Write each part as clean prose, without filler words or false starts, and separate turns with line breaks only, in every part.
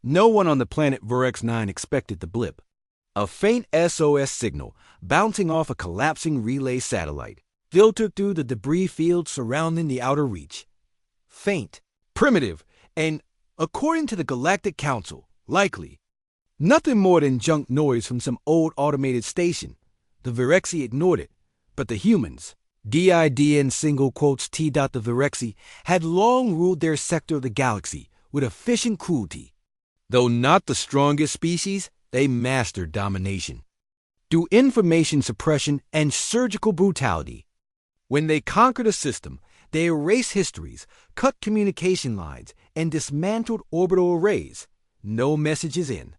No one on the planet Vorex-9 expected the blip. A faint SOS signal bouncing off a collapsing relay satellite filtered through the debris field surrounding the outer reach. Faint, primitive, and, according to the Galactic Council, likely. Nothing more than junk noise from some old automated station. The Virexi ignored it, but the humans, DIDN single quotes T. The Virexi, had long ruled their sector of the galaxy with efficient cruelty. Though not the strongest species, they mastered domination. Through information suppression and surgical brutality. When they conquered a system, they erased histories, cut communication lines, and dismantled orbital arrays. No messages in.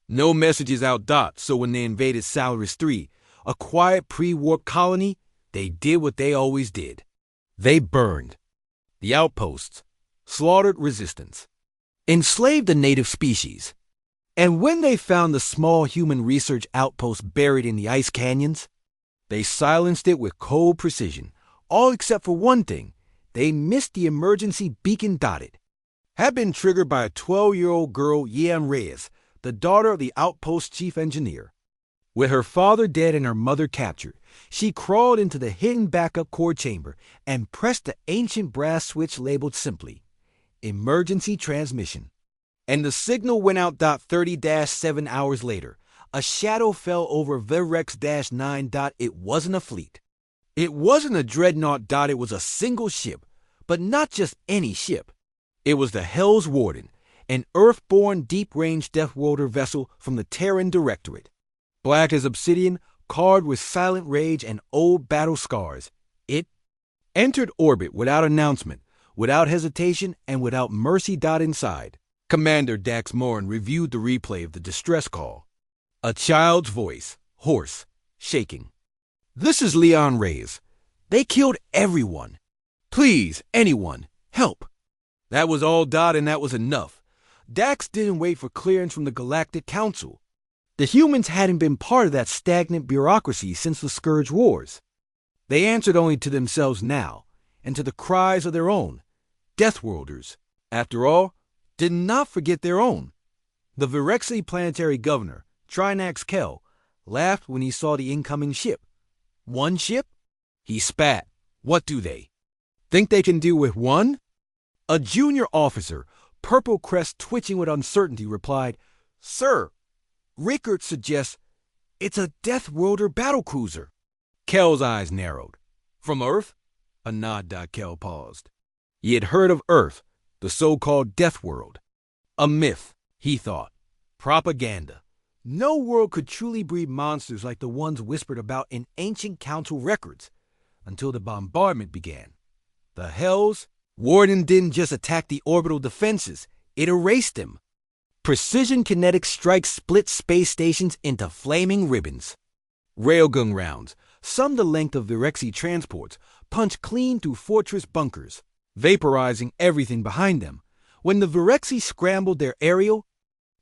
No messages out. So when they invaded Salaris 3, a quiet pre-warp colony, they did what they always did. They burned the outposts, slaughtered resistance, enslaved the native species. And when they found the small human research outpost buried in the ice canyons, they silenced it with cold precision, all except for one thing. They missed the emergency beacon dotted. Had been triggered by a 12-year-old girl, Yean Reyes, the daughter of the outpost chief engineer. With her father dead and her mother captured, she crawled into the hidden backup core chamber and pressed the ancient brass switch labeled simply, Emergency Transmission. And the signal went out. 30-7 hours later, a shadow fell over Virex-9. It wasn't a fleet. It wasn't a dreadnought. It was a single ship, but not just any ship. It was the Hell's Warden, an Earth-born deep-range Deathworlder vessel from the Terran Directorate. Black as obsidian, carved with silent rage and old battle scars, it entered orbit without announcement, without hesitation, and without mercy. Inside, Commander Dax Morin reviewed the replay of the distress call. A child's voice, hoarse, shaking. "This is Leon Reyes. They killed everyone. Please, anyone, help." That was all. And that was enough. Dax didn't wait for clearance from the Galactic Council. The humans hadn't been part of that stagnant bureaucracy since the Scourge Wars. They answered only to themselves now, and to the cries of their own. Deathworlders, after all, did not forget their own. The Virexi planetary governor, Trinax Kell, laughed when he saw the incoming ship. One ship? He spat. What do they think they can do with one? A junior officer, purple crest twitching with uncertainty, replied, "Sir, Rickard suggests it's a Deathworlder battlecruiser." Kell's eyes narrowed. "From Earth?" A nod. Kell paused. He had heard of Earth, the so-called Death World. A myth, he thought. Propaganda. No world could truly breed monsters like the ones whispered about in ancient council records, until the bombardment began. The Hells Warden didn't just attack the orbital defenses, it erased them. Precision kinetic strikes split space stations into flaming ribbons. Railgun rounds, some the length of Virexi transports, punched clean through fortress bunkers, vaporizing everything behind them. When the Virexi scrambled their aerial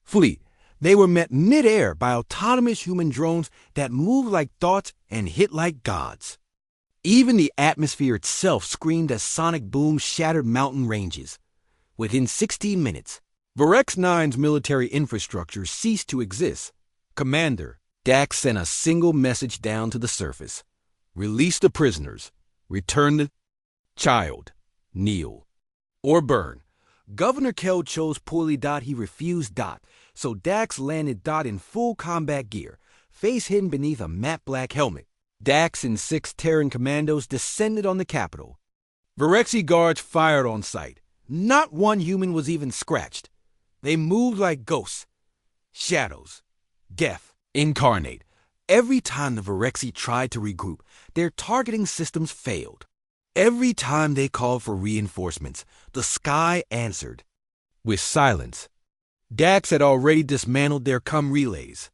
fleet, they were met mid-air by autonomous human drones that moved like thoughts and hit like gods. Even the atmosphere itself screamed as sonic booms shattered mountain ranges. Within 16 minutes, Virex-9's military infrastructure ceased to exist. Commander Dax sent a single message down to the surface. Release the prisoners. Return the child. Kneel. Or burn. Governor Kell chose poorly. He refused. So Dax landed. In full combat gear, face hidden beneath a matte black helmet. Dax and 6 Terran commandos descended on the capital. Virexi guards fired on sight. Not one human was even scratched. They moved like ghosts. Shadows. Death. Incarnate. Every time the Virexi tried to regroup, their targeting systems failed. Every time they called for reinforcements, the sky answered. With silence. Dax had already dismantled their relays.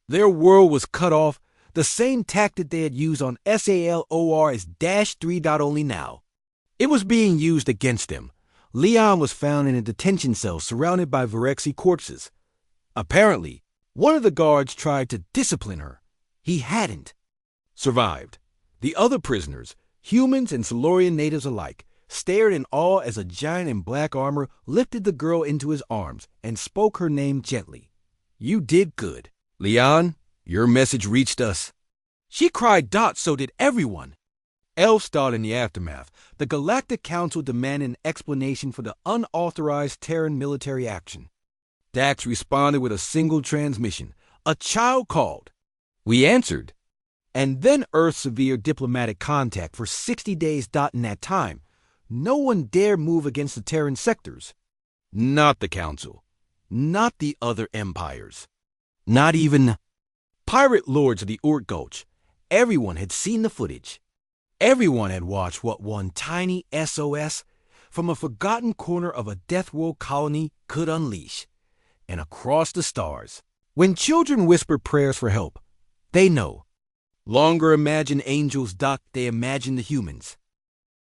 Their world was cut off, the same tactic they had used on SALOR as -3. Only now. It was being used against them. Leon was found in a detention cell surrounded by Virexi corpses. Apparently, one of the guards tried to discipline her. He hadn't. Survived. The other prisoners, humans and Silurian natives alike, stared in awe as a giant in black armor lifted the girl into his arms and spoke her name gently. "You did good. Leon, your message reached us." She cried, "Dot, so did everyone." Elves thought in the aftermath, the Galactic Council demanded an explanation for the unauthorized Terran military action. Dax responded with a single transmission. A child called. We answered. And then Earth severed diplomatic contact for 60 days. In that time, no one dared move against the Terran sectors. Not the Council. Not the other empires. Not even pirate lords of the Orc Gulch. Everyone had seen the footage. Everyone had watched what one tiny SOS from a forgotten corner of a Deathworld colony could unleash. And across the stars, when children whisper prayers for help, they know. Longer imagine angels, Doc, they imagine the humans.